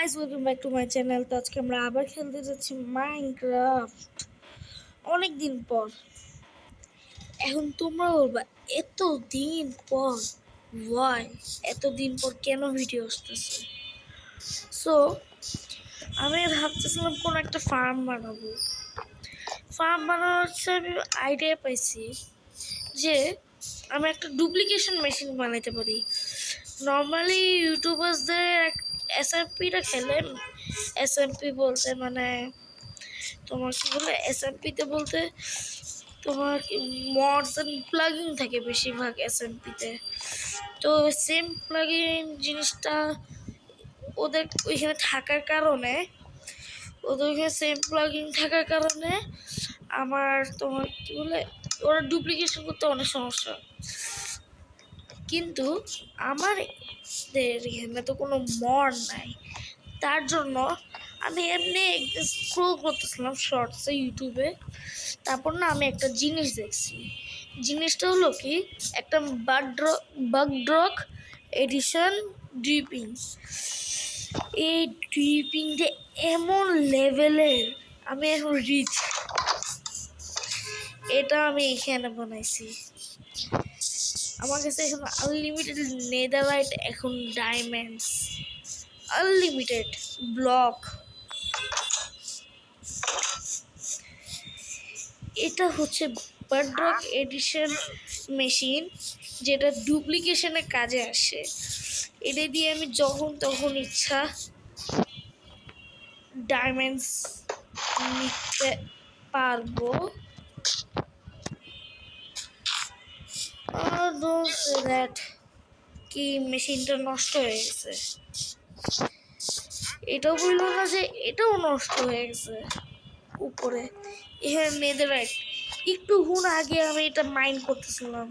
Guys, welcome back to my channel. তো আজকে আমরা আবার খেলতে যাচ্ছি মাইনক্রাফট অনেক দিন পর। এখন তোমরা বলবা এত দিন পর ওয়াই, এত দিন পর কেন ভিডিও আসতেছে? সো আমি ভাবতেছিলাম কোন একটা ফার্ম বানাবো। ফার্ম বানানোর আমি আইডিয়া পাইছি যে আমি একটা ডুপ্লিকেশন মেশিন বানাইতে পারি। নর্মালি ইউটিউবার্সদের এসএমপিটা খেলে, এসএমপি বলতে মানে তোমার কি বলে, এসএমপিতে বলতে তোমার মডস এন্ড প্লাগইন থাকে বেশিরভাগ এসএমপিতে। তো সেম প্লাগইন জিনিসটা ওদের ওইখানে থাকার কারণে, সেম প্লাগইন থাকার কারণে আমার তোমার কি বলে ওরা ডুপ্লিকেশন করতে অনেক সমস্যা। কিন্তু আমাদের এখানে তো কোনো মড নাই, তার জন্য আমি এমনি স্ক্রল করতেছিলাম শর্টসে ইউটিউবে। তারপর না আমি একটা জিনিস দেখছি। জিনিসটা হলো কি, একটা বাগড্রক এডিশন ড্রিপিং। এই ড্রিপিংটা এমন লেভেলের, আমি এখন রিচ। এটা আমি এখানে বানাইছি। আমার কাছে এখন আনলিমিটেড নেদাররাইট, এখন ডায়মন্ডস, আনলিমিটেড ব্লক। এটা হচ্ছে বাগড্রক এডিশন মেশিন, যেটা ডুপ্লিকেশনের কাজে আসে। এটা দিয়ে আমি যখন তখন ইচ্ছা ডায়মন্ডস নিতে পারবো। কি মেশিনটা নষ্ট হয়ে গেছে? এটাও বললো না যে এটাও নষ্ট হয়ে গেছে। উপরে এখানে নেদাররাইট, একটু আগে আমি এটা মাইন্ড করতেছিলাম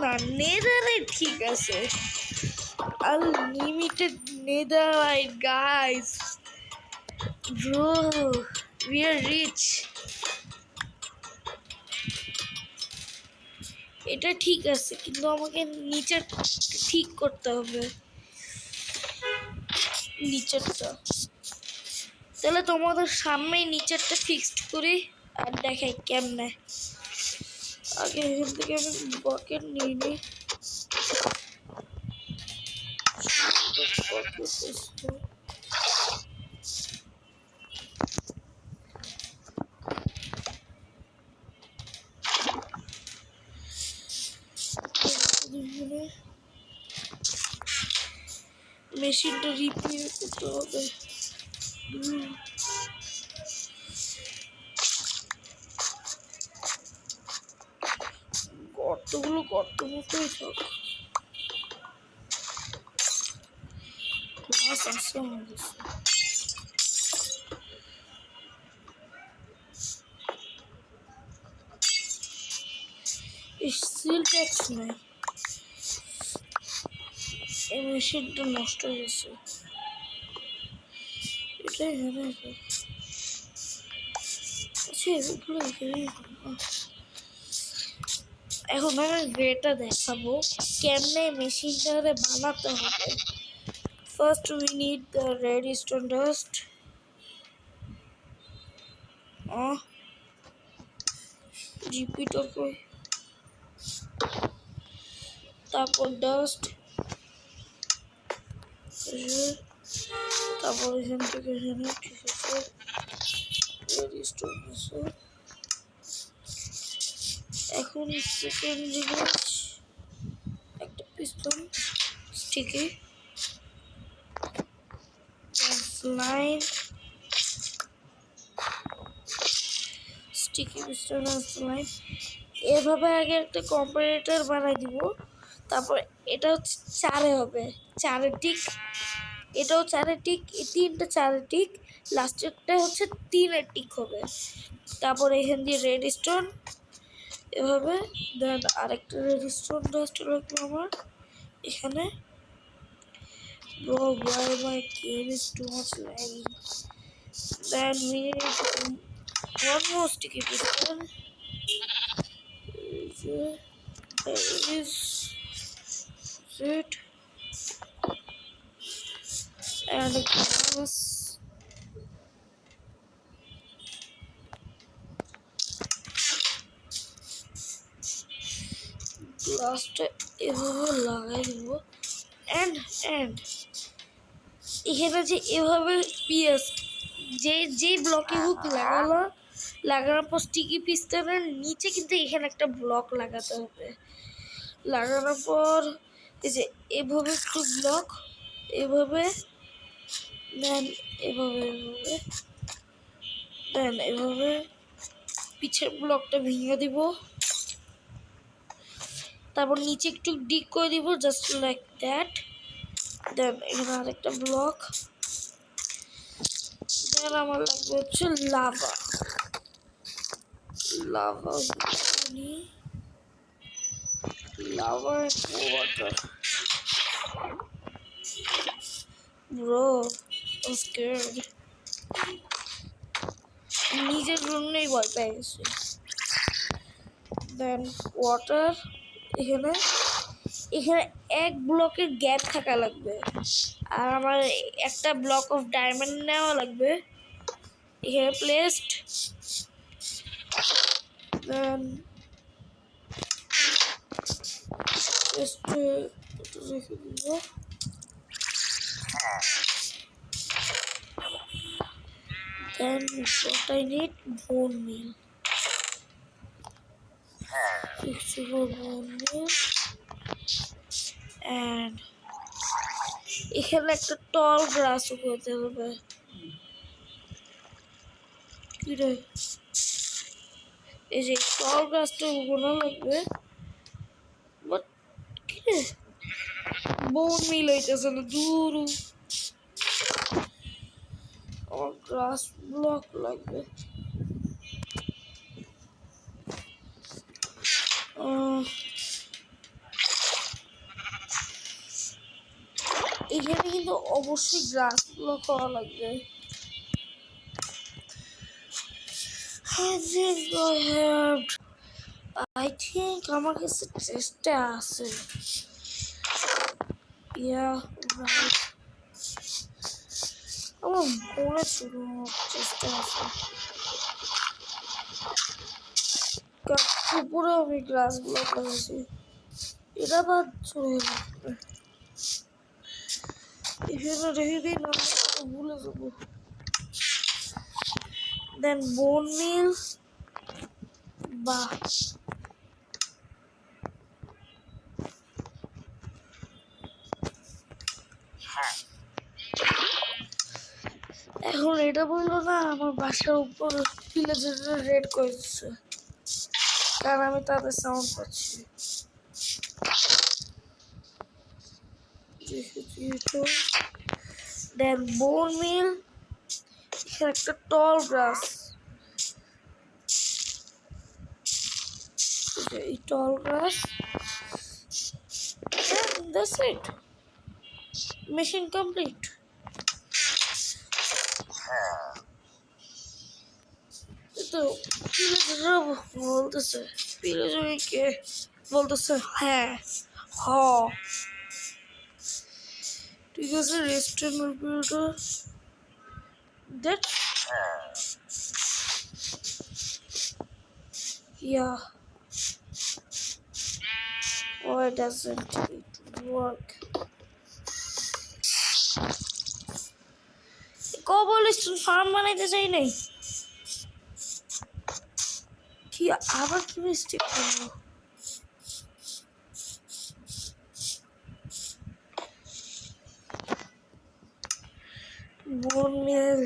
না, নেদাররাইট ঠিক আছে, unlimited netherite guys, bro we are rich. এটা ঠিক আছে, কিন্তু আমাকে নিচের ঠিক করতে হবে, নিচেরটা। তাহলে তোমাদের সামনে নিচেরটা ফিক্সড করি আর দেখাই কেমনে। আগে এখান থেকে আমি বকেট নিয়ে নিই। মেশিনটা রিপেয়ার করতে হবে। গর্তগুলো গর্ত মতোই সব গ্লাস আছে আমার কাছে। সিল ট্যাক্স নাই, এই মেশিনটা নষ্ট হয়ে গেছে। এটাই হবে। আচ্ছা, এগুলো এখন আমি ওয়েটা দেখাবো কেমনে মেশিনটারে বানাতে হবে। First we need the redstone dust. Repeater কই, তারপর ডাস্ট, তারপর এখান থেকে এখানে ঠিক আছে রেডস্টোন আছে। এখন সেকেন্ড জিনিস একটা পিস্তল, স্টিকি লাইন, স্টিকি পিস্তল লাইন। এভাবে আগে একটা কম্পারেটর বানাই দিব। তারপর এটা হচ্ছে চারে হবে, চারে টিক, এটাও চারে টিক, এই তিনটা চারে টিক, লাস্টেরটা হচ্ছে তিনের টিক হবে। তারপর এখান দিয়ে রেড স্টোন এভাবে, দেন আরেকটা রেড স্টোন ডাস্ট লাগবে আমার এখানে। Bro, why my game is too much lagging? Then we need one more sticky pistol. There is it. and a glass. গ্লাসটা এভাবে লাগাই দিব এন্ড এখানে যে এভাবে পিএস যে ব্লকে হুক লাগানোর পর স্টিকি পিস্টনের নিচে কিন্তু এখানে একটা ব্লক লাগাতে হবে। লাগানোর পর এই যে এভাবে একটু ব্লক এভাবে দেন এভাবে পিছের ব্লকটা ভেঙে দিব, তারপর নিচে একটু ডিক করে দিব জাস্ট লাইক দ্যাট। দেন এখানে আরেকটা ব্লক। দেন আমার লাগবে হচ্ছে লাভা ওয়াটার। ব্রো স্কেয়ার্ড, নিজের জন্যই ভয় পেয়ে গেছি। দেন ওয়াটার, এখানে এক ব্লকের গ্যাপ থাকা লাগবে, আর আমার একটা ব্লক অফ ডায়মন্ড নেওয়া লাগবে। এখানে প্লেসড। দেন রেখে দিব। Then what I need, bone meal. 64 bone meal. And এখানে একটা টল গ্রাস করতে হবে। কি রে, এই যে টল গ্রাসটা উগানো লাগবে। বাট কি রে, বোন মিল হইতেছে না, দূর। আমার গ্রাস ব্লক লাগবে। এখানে কিন্তু অবশ্যই গ্রাস ব্লক করা লাগবে। I think আমার কাছে চেষ্টা আছে। Yeah, right. আমার মনে ছিল চেষ্টা আছে। উপরে আমি গ্লাস ব্লক লাগাইছি, এটা বাদ চলে যাবে। এখানে রেখে দিই, না ভুলে যাবো। দেন বোন মিল, বাহ এখন এটা বললো না আমার বাসার উপর ভিলেজার রেড করে দিচ্ছে, কারণ আমি তাদের সাউন্ড পাচ্ছি। দেন বোন মিল, এখানে একটা টল গ্রাস, এই টল গ্রাস। That's it. Mission complete. তো ভিলেজাররা বলতেছে, ভিলেজারকে বলতেছে হ্যাঁ হ, ঠিক আছে রেস্টুরেন্টের ভিডিওটা দেখ। Yeah. Why doesn't it work? Cobblestone farm বানাইতে চাই নাই, কি আবার কি মিস্টেক করবো? বোন মিল,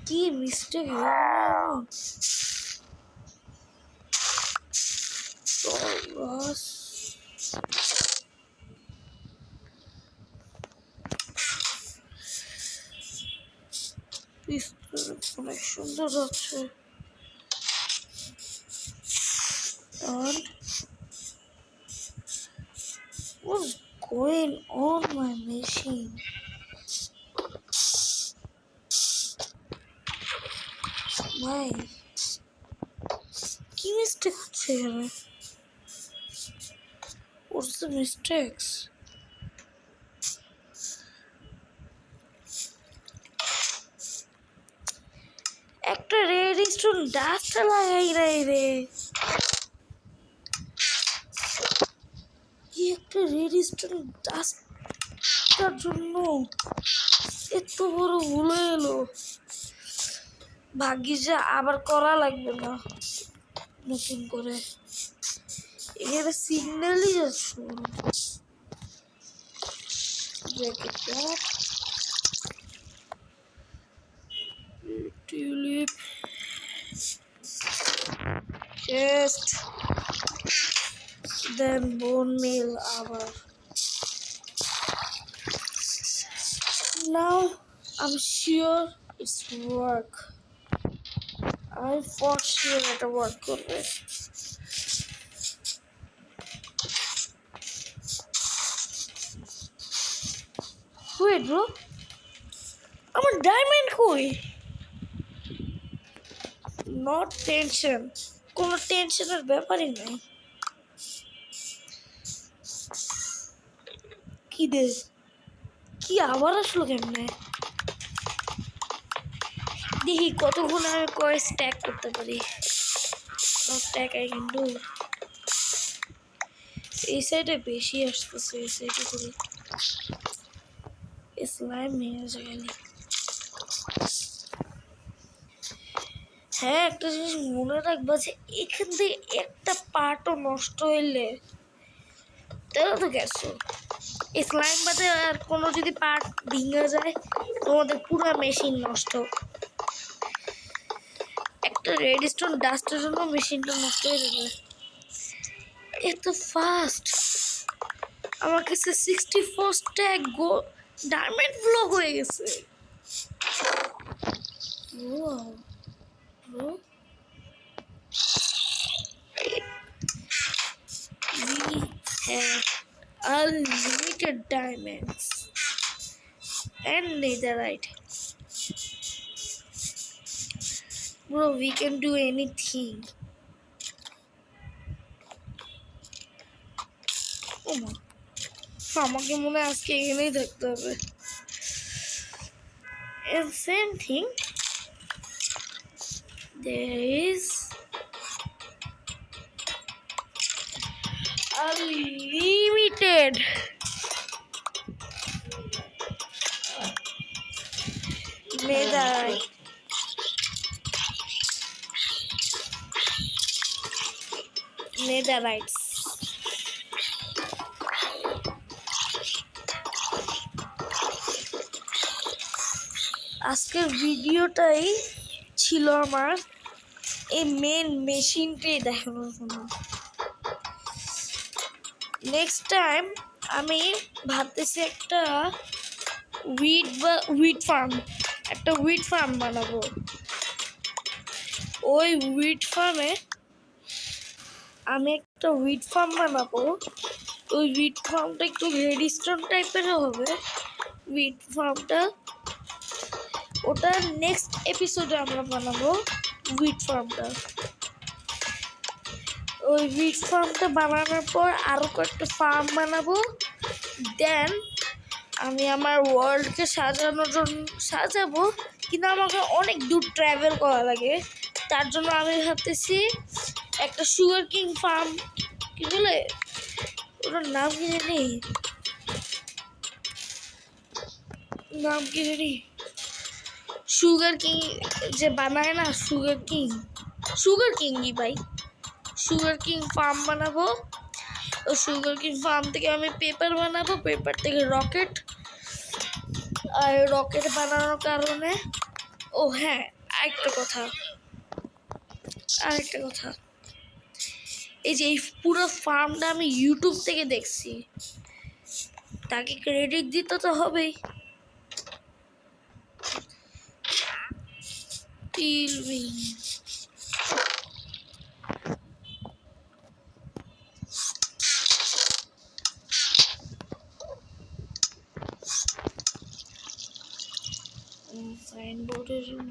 কি মিস্টেক অনেক সুন্দর আছে। And what's going on my machine? My কি মিস্টেক হচ্ছে এখানে? What's the mistakes? একটা রেড স্টোন ডাস্টটা লাগাই নাই রে। কি একটা রেড স্টোন ডাস্টটার জন্য এত বড় ভুল হয়ে এলো। ভাগ্যিস যে আবার করা লাগবে না নতুন করে। এখানে সিগন্যালই যাচ্ছে জ্যাকেটটা টিউলিপ চেস্ট দেন বোন মেল আবার। Now I'm sure it's work. I'm for sure এটা work করবে। Wait bro, আমার ডায়মন্ড কই? Not tension, কোনো টেনশনের ব্যাপারই নাই। কি দে কি আবার আসলো কেমনে? দেখি কতক্ষণ আমি কয় স্ট্যাক করতে পারি। Stack I can do. এই সাইডে বেশি আসতেছে, এই সাইডে করি। স্লাইম হয়ে যায়। হ্যাঁ একটা জিনিস মনে রাখবা যে এখান থেকে একটা পার্টও নষ্ট হইলে তাহলে তো গেছো। স্লাইম বাদে আর কোনো যদি পার্ট ভেঙে যায় তোমাদের পুরো মেশিন নষ্ট। একটা রেডস্টোন ডাস্টের জন্য মেশিনটা নষ্ট হয়ে যাবে। এত ফাস্ট আমার কাছে 64 স্ট্যাক ডায়মন্ড ব্লক হয়ে গেছে। Bro, we have unlimited diamonds and netherite. Bro, we can do anything. Oh my. আমাকে মনে হয় আজকে এখানেই থাকতে হবে। And same thing, there is unlimited netherite. Netherites. আজকের ভিডিওটাই ছিল আমার এই মেন মেশিনটাই দেখানোর জন্য। নেক্সট টাইম আমি ভাবতেছি একটা উইড ফার্ম বানাবো। ওই উইড ফার্মে আমি একটা উইড ফার্ম বানাবো। ওই উইড ফার্মটা একটু রেডিস্টোন টাইপের হবে উইড ফার্মটা। ওটা নেক্সট এপিসোডে আমরা বানাবো উইড ফার্মটা। ওই উইড ফার্মটা বানানোর পর আরও কয়েকটা ফার্ম বানাবো। দেন আমি আমার ওয়ার্ল্ডকে সাজাবো, কিন্তু আমাকে অনেক দূর ট্রাভেল করা লাগে। তার জন্য আমি ভাবতেছি একটা সুগার কিং ফার্ম, কি বলে ওটার নাম কি জানি, সুগার কিং যে বানায় না, সুগার কিংই ভাই। সুগার কিং ফার্ম বানাবো। ও সুগার কিং ফার্ম থেকে আমি পেপার বানাবো, পেপার থেকে রকেট, আর রকেট বানানোর কারণে ও হ্যাঁ আরেকটা কথা, এই যে এই পুরো ফার্মটা আমি ইউটিউব থেকে দেখছি, তাকে ক্রেডিট দিতে তো হবেই। সাইনবোর্ডের জন্য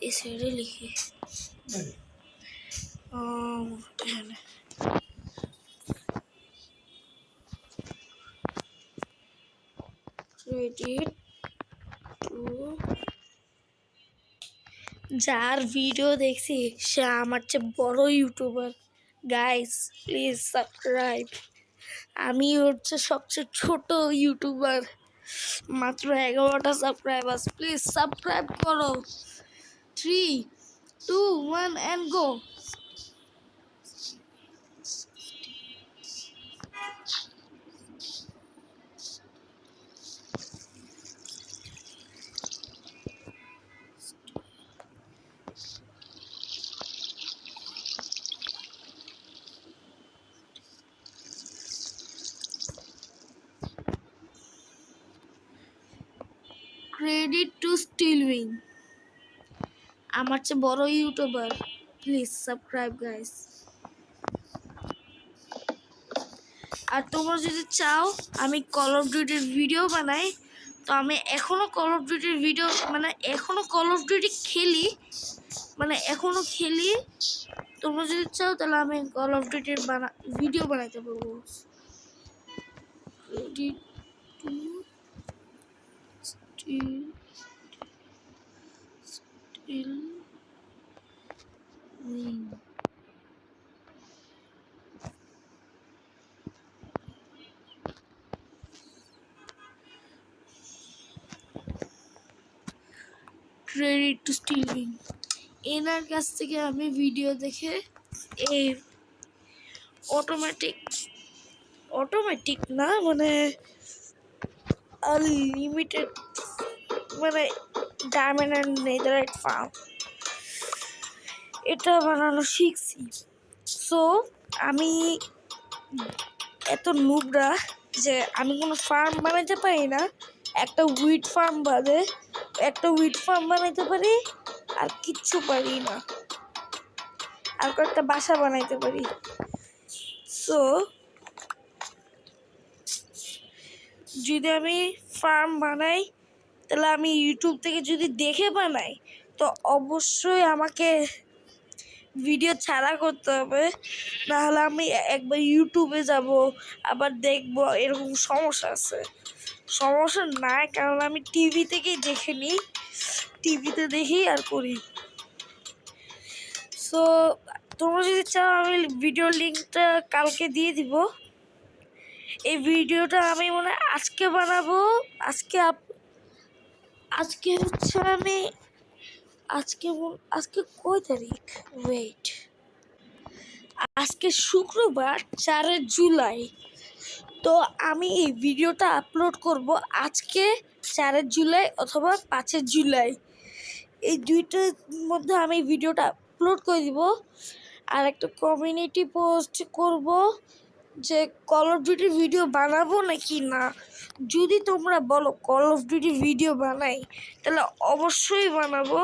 এই সাইডে লিখি এখানে ক্রেডিট টু যার ভিডিও দেখছি সে আমার চেয়ে বড় ইউটিউবার গাইস প্লিজ সাবস্ক্রাইব আমি হচ্ছে সবচেয়ে ছোট ইউটিউবার মাত্র 11টা সাবস্ক্রাইবার্স প্লিজ সাবস্ক্রাইব করো 3 2 1 and go credit to Steelwing আমার চেয়ে বড় ইউটিউবার প্লিজ সাবস্ক্রাইব গাইস আর তোমরা যদি চাও আমি কল অফ ডিউটির ভিডিও বানাই তো আমি এখনো কল অফ ডিউটির ভিডিও মানে এখনো কল অফ ডিউটি খেলি মানে এখনো খেলি তোমরা যদি চাও তাহলে আমি কল অফ ডিউটির ভিডিও বানাইতে পারবো credit to Steelwing credit to Steelwing এনার কাছ থেকে আমি ভিডিও দেখে এই অটোমেটিক না মানে আনলিমিটেড মানে ডায়মন্ড অ্যান্ড নেদারাইট ফার্ম এটা বানানো শিখছি সো আমি এত নুবরা যে আমি কোনো ফার্ম বানাইতে পারি না একটা উইড ফার্ম বাদে একটা উইড ফার্ম বানাইতে পারি আর কিচ্ছু পারি না আর কয়েকটা বাসা বানাইতে পারি সো যদি আমি ফার্ম বানাই তাহলে আমি ইউটিউব থেকে যদি দেখে বানাই তো অবশ্যই আমাকে ভিডিও ছাড়া করতে হবে নাহলে আমি একবার ইউটিউবে যাব আবার দেখব এরকম সমস্যা আছে সমস্যা নাই কারণ আমি টিভি থেকেই দেখে নিই টিভিতে দেখি আর করি সো তোমরা যদি চাও আমি ভিডিও লিঙ্কটা কালকে দিয়ে দিব এই ভিডিওটা আমি মনে হয় আজকে বানাবো আজকে হচ্ছে আমি আজকে কয় তারিখ ওয়েট আজকে শুক্রবার 4 জুলাই তো আমি এই ভিডিওটা আপলোড করব আজকে 4 জুলাই অথবা 5 জুলাই এই দুইটার মধ্যে আমি ভিডিওটা আপলোড করে দিব আর একটা কমিউনিটি পোস্ট করব যে কল অফ ডিউটির ভিডিও বানাবো নাকি না যদি তোমরা বলো কল অফ ডিউটি ভিডিও বানাই তাহলে অবশ্যই বানাবো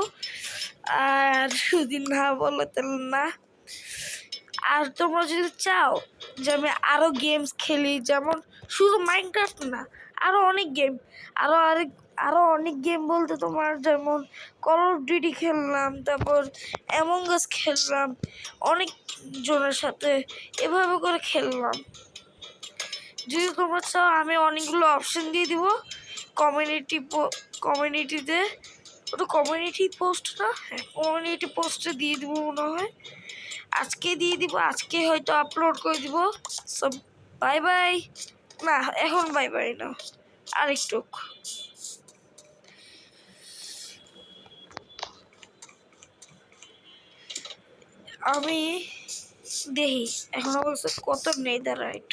আর যদি না বলো তাহলে না আর তোমরা যদি চাও যে আমি আরও গেমস খেলি যেমন শুধু মাইনক্রাফট না আরও অনেক গেম আরও অনেক গেম বলতে তোমার যেমন কল অফ ডিউটি খেললাম তারপর অ্যামং আস খেললাম অনেক জনের সাথে এভাবে করে খেললাম যদি তোমরা চাও আমি অনেকগুলো অপশন দিয়ে দিব কমিউনিটিতে ওটা কমিউনিটি পোস্ট না হ্যাঁ কমিউনিটি পোস্টে দিয়ে দিব মনে হয় আজকে দিয়ে দিব আজকে হয়তো আপলোড করে দিব সব বাই বাই না এখন বাই বাই না আরেকটু আমি দেখি এখন অবশ্য কত Netherite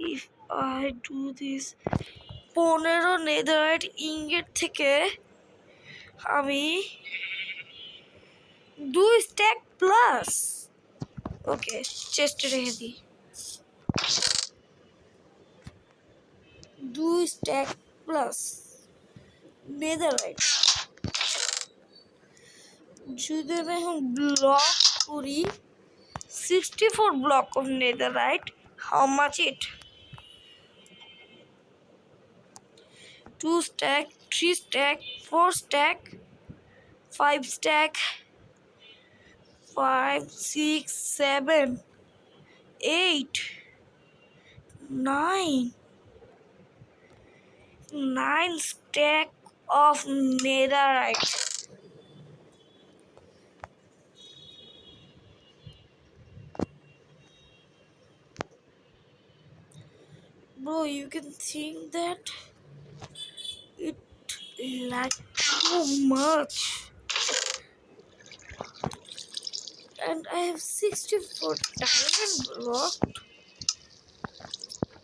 if I do this 15 Netherite ইঙ্গেট থেকে আমি 2 স্ট্যাক প্লাস ওকে চেস্টে রেখে দিই 2 স্ট্যাক প্লাস নেদারাইট যদি আমি এখন ব্লক করি 64 block of netherite how much it 2 stack, 3 stack, 4 stack, 5 stack, 5, 6, 7, 8, 9, 9 stack of netherite. Bro, you can think that it like too much. And I have 64 diamond block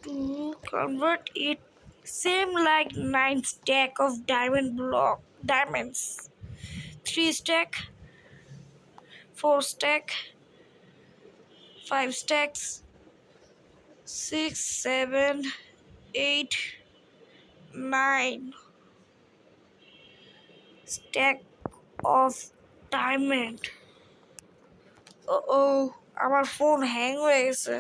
to convert it same like 9 stack of diamonds. 3 stack, 4 stack, 5 stacks, 6, 7, 8, 9 stack of diamond. Oh, আমার phone hang হয়ে গেছে।